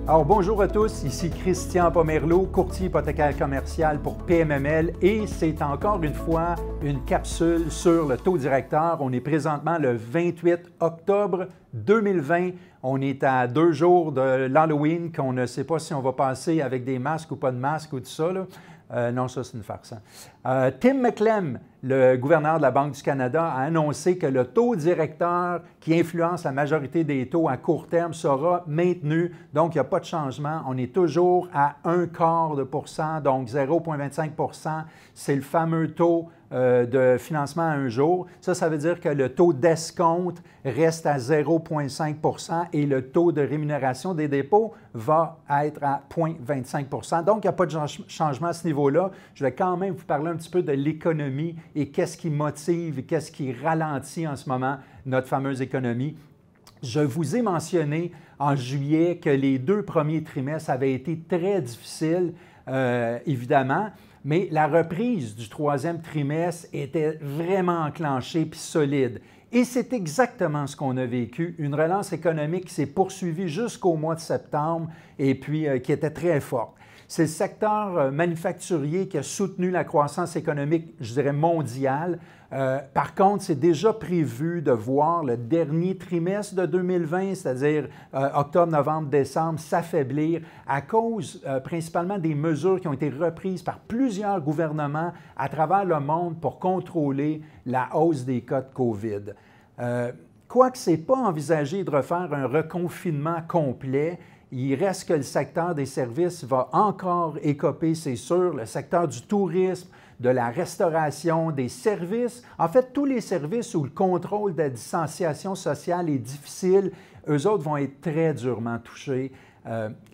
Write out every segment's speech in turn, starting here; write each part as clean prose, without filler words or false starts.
Alors bonjour à tous, ici Christian Pomerleau, courtier hypothécaire commercial pour PMML et c'est encore une fois une capsule sur le taux directeur. On est présentement le 28 octobre 2020. On est à 2 jours de l'Halloween qu'on ne sait pas si on va passer avec des masques ou pas de masques ou tout ça, là. Non, ça c'est une farce. Tim McClem, le gouverneur de la Banque du Canada, a annoncé que le taux directeur qui influence la majorité des taux à court terme sera maintenu. Donc, il n'y a pas de changement. On est toujours à 0,25%, donc 0,25 c'est le fameux taux de financement à un jour. Ça veut dire que le taux d'escompte reste à 0,5 et le taux de rémunération des dépôts va être à 0,25 Donc, il n'y a pas de changement à ce niveau-là. Je vais quand même vous parler un petit peu de l'économie et qu'est-ce qui motive et qu'est-ce qui ralentit en ce moment notre fameuse économie. Je vous ai mentionné en juillet que les 2 premiers trimestres avaient été très difficiles, évidemment, mais la reprise du 3e trimestre était vraiment enclenchée puis solide. Et c'est exactement ce qu'on a vécu, une relance économique qui s'est poursuivie jusqu'au mois de septembre et puis qui était très forte. C'est le secteur manufacturier qui a soutenu la croissance économique, je dirais, mondiale. Par contre, c'est déjà prévu de voir le dernier trimestre de 2020, c'est-à-dire octobre, novembre, décembre, s'affaiblir à cause principalement des mesures qui ont été reprises par plusieurs gouvernements à travers le monde pour contrôler la hausse des cas de COVID. Quoique ce n'est pas envisagé de refaire un reconfinement complet, il reste que le secteur des services va encore écoper, c'est sûr, le secteur du tourisme, de la restauration, des services. En fait, tous les services où le contrôle de la distanciation sociale est difficile, eux autres vont être très durement touchés.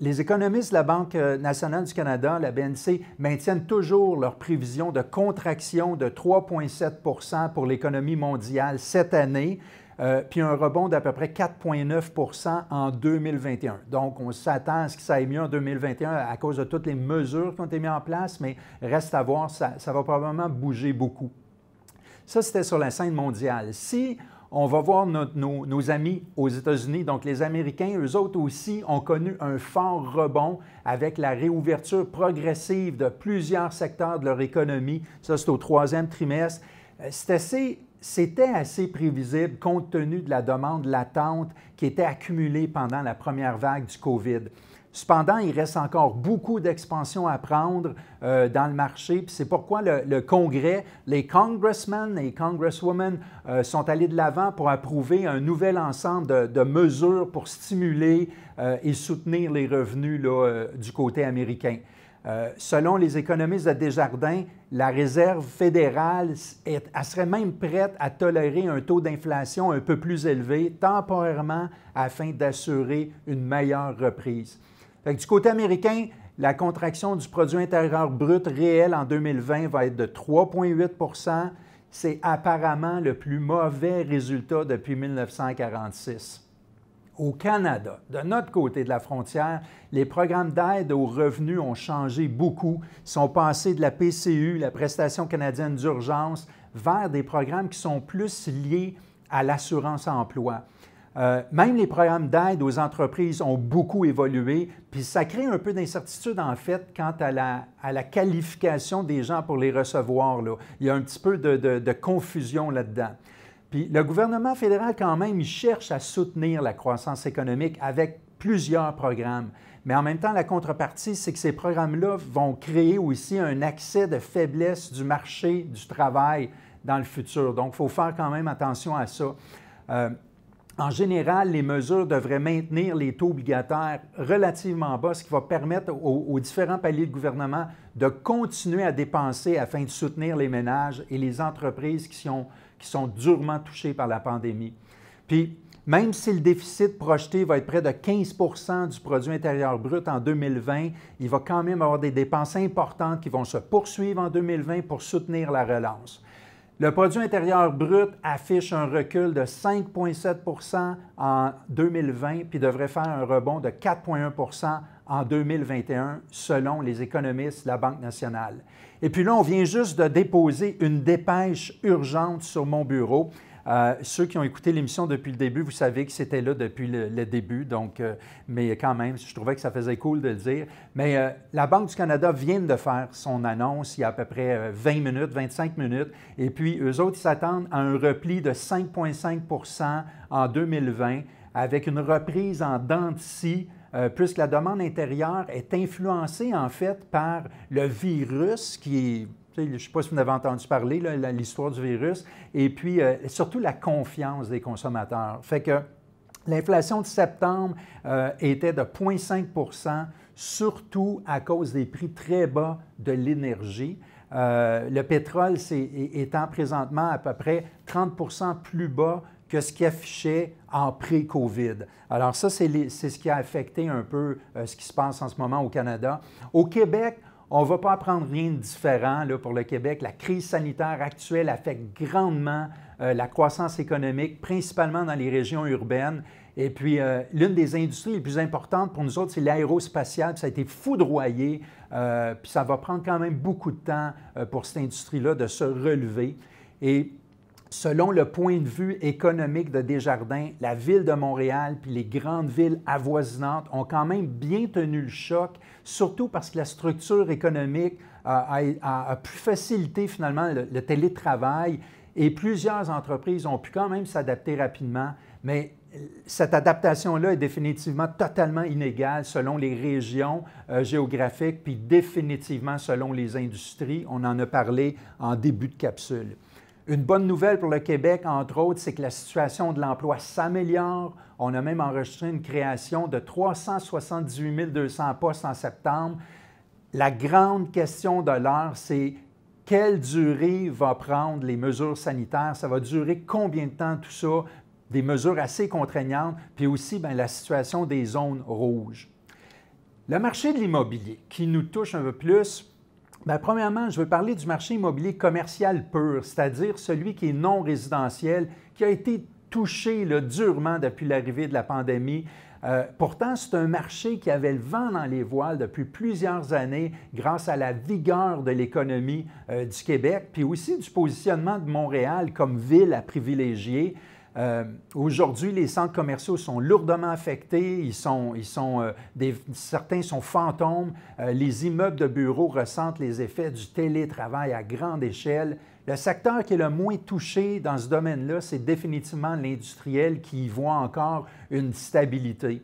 Les économistes de la Banque nationale du Canada, la BNC, maintiennent toujours leur prévision de contraction de 3,7 pour l'économie mondiale cette année, puis un rebond d'à peu près 4,9 en 2021. Donc, on s'attend à ce que ça aille mieux en 2021 à cause de toutes les mesures qui ont été mises en place, mais reste à voir, ça va probablement bouger beaucoup. Ça, c'était sur la scène mondiale. Si on va voir nos amis aux États-Unis, donc les Américains, eux autres aussi ont connu un fort rebond avec la réouverture progressive de plusieurs secteurs de leur économie. Ça, c'est au 3e trimestre. C'était assez prévisible compte tenu de la demande latente qui était accumulée pendant la première vague du COVID. Cependant, il reste encore beaucoup d'expansion à prendre dans le marché. C'est pourquoi le Congrès, les congressmen et congresswomen sont allés de l'avant pour approuver un nouvel ensemble de mesures pour stimuler et soutenir les revenus là, du côté américain. Selon les économistes de Desjardins, la Réserve fédérale elle serait même prête à tolérer un taux d'inflation un peu plus élevé temporairement afin d'assurer une meilleure reprise. Du côté américain, la contraction du produit intérieur brut réel en 2020 va être de 3,8 C'est apparemment le plus mauvais résultat depuis 1946. Au Canada, de notre côté de la frontière, les programmes d'aide aux revenus ont changé beaucoup. Ils sont passés de la PCU, la Prestation canadienne d'urgence, vers des programmes qui sont plus liés à l'assurance-emploi. Même les programmes d'aide aux entreprises ont beaucoup évolué, puis ça crée un peu d'incertitude en fait quant à la qualification des gens pour les recevoir, là. Il y a un petit peu de confusion là-dedans. Puis le gouvernement fédéral, quand même, il cherche à soutenir la croissance économique avec plusieurs programmes. Mais en même temps, la contrepartie, c'est que ces programmes-là vont créer aussi un accès de faiblesse du marché du travail dans le futur. Donc, il faut faire quand même attention à ça. En général, les mesures devraient maintenir les taux obligataires relativement bas, ce qui va permettre aux différents paliers de gouvernement de continuer à dépenser afin de soutenir les ménages et les entreprises qui sont durement touchées par la pandémie. Puis, même si le déficit projeté va être près de 15 du produit intérieur brut en 2020, il va quand même avoir des dépenses importantes qui vont se poursuivre en 2020 pour soutenir la relance. Le produit intérieur brut affiche un recul de 5,7 en 2020 puis devrait faire un rebond de 4,1 en 2021 selon les économistes de la Banque nationale. Et puis là, on vient juste de déposer une dépêche urgente sur mon bureau. Ceux qui ont écouté l'émission depuis le début, vous savez que c'était là depuis le début, donc, mais quand même, je trouvais que ça faisait cool de le dire. Mais la Banque du Canada vient de faire son annonce il y a à peu près 20 minutes, 25 minutes, et puis eux autres, ils s'attendent à un repli de 5,5 % en 2020, avec une reprise en dents de scie, puisque la demande intérieure est influencée en fait par le virus qui est... Je ne sais pas si vous en avez entendu parler, l'histoire du virus, et puis surtout la confiance des consommateurs. Fait que l'inflation de septembre était de 0,5 %, surtout à cause des prix très bas de l'énergie. Le pétrole étant présentement à peu près 30 % plus bas que ce qui affichait en pré-COVID. Alors ça, c'est ce qui a affecté un peu ce qui se passe en ce moment au Canada. Au Québec, on ne va pas apprendre rien de différent là, pour le Québec. La crise sanitaire actuelle affecte grandement la croissance économique, principalement dans les régions urbaines. Et puis, l'une des industries les plus importantes pour nous autres, c'est l'aérospatiale. Ça a été foudroyé, puis ça va prendre quand même beaucoup de temps pour cette industrie-là de se relever. Et selon le point de vue économique de Desjardins, la Ville de Montréal puis les grandes villes avoisinantes ont quand même bien tenu le choc, surtout parce que la structure économique a pu faciliter finalement le télétravail et plusieurs entreprises ont pu quand même s'adapter rapidement, mais cette adaptation-là est définitivement totalement inégale selon les régions géographiques puis définitivement selon les industries. On en a parlé en début de capsule. Une bonne nouvelle pour le Québec, entre autres, c'est que la situation de l'emploi s'améliore. On a même enregistré une création de 378 200 postes en septembre. La grande question de l'heure, c'est quelle durée va prendre les mesures sanitaires? Ça va durer combien de temps tout ça? Des mesures assez contraignantes, puis aussi la situation des zones rouges. Le marché de l'immobilier qui nous touche un peu plus, premièrement, je veux parler du marché immobilier commercial pur, c'est-à-dire celui qui est non résidentiel, qui a été touché durement depuis l'arrivée de la pandémie. Pourtant, c'est un marché qui avait le vent dans les voiles depuis plusieurs années grâce à la vigueur de l'économie du Québec, puis aussi du positionnement de Montréal comme ville à privilégier. Aujourd'hui, les centres commerciaux sont lourdement affectés, certains sont fantômes, les immeubles de bureaux ressentent les effets du télétravail à grande échelle. Le secteur qui est le moins touché dans ce domaine-là, c'est définitivement l'industriel qui y voit encore une stabilité.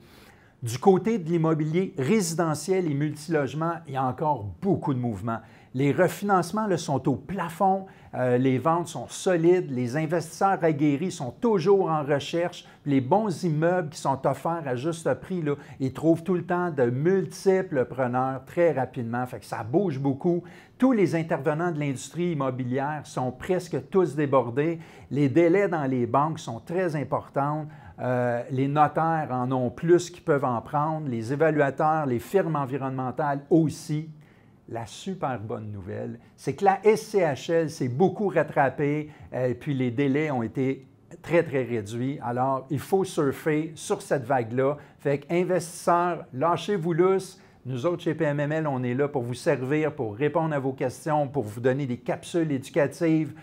Du côté de l'immobilier résidentiel et multilogement, il y a encore beaucoup de mouvements. Les refinancements sont au plafond, les ventes sont solides, les investisseurs aguerris sont toujours en recherche. Les bons immeubles qui sont offerts à juste prix, ils trouvent tout le temps de multiples preneurs très rapidement. Fait que ça bouge beaucoup. Tous les intervenants de l'industrie immobilière sont presque tous débordés. Les délais dans les banques sont très importants. Les notaires en ont plus qu'ils peuvent en prendre. Les évaluateurs, les firmes environnementales aussi. La super bonne nouvelle, c'est que la SCHL s'est beaucoup rattrapée, puis les délais ont été très, très réduits. Alors, il faut surfer sur cette vague-là. Fait qu'investisseurs, lâchez-vous lousse. Nous autres, chez PMML, on est là pour vous servir, pour répondre à vos questions, pour vous donner des capsules éducatives,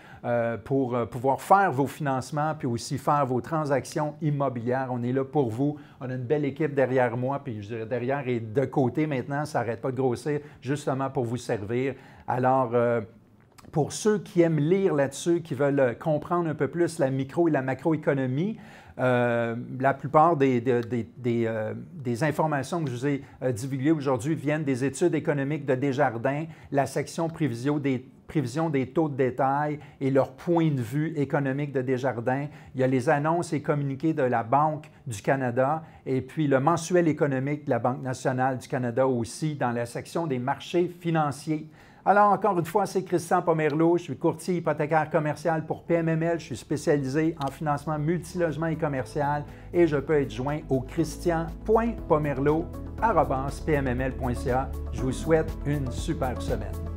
pour pouvoir faire vos financements, puis aussi faire vos transactions immobilières. On est là pour vous. On a une belle équipe derrière moi, puis je dirais derrière et de côté maintenant, ça n'arrête pas de grossir, justement pour vous servir. Alors, pour ceux qui aiment lire là-dessus, qui veulent comprendre un peu plus la micro et la macroéconomie, la plupart des informations que je vous ai divulguées aujourd'hui viennent des études économiques de Desjardins, la section prévision des taux de détail et leur point de vue économique de Desjardins. Il y a les annonces et communiqués de la Banque du Canada et puis le mensuel économique de la Banque nationale du Canada aussi dans la section des marchés financiers. Alors, encore une fois, c'est Christian Pomerleau. Je suis courtier hypothécaire commercial pour PMML. Je suis spécialisé en financement multilogement et commercial et je peux être joint au christian.pomerleau@pmml.ca. Je vous souhaite une super semaine.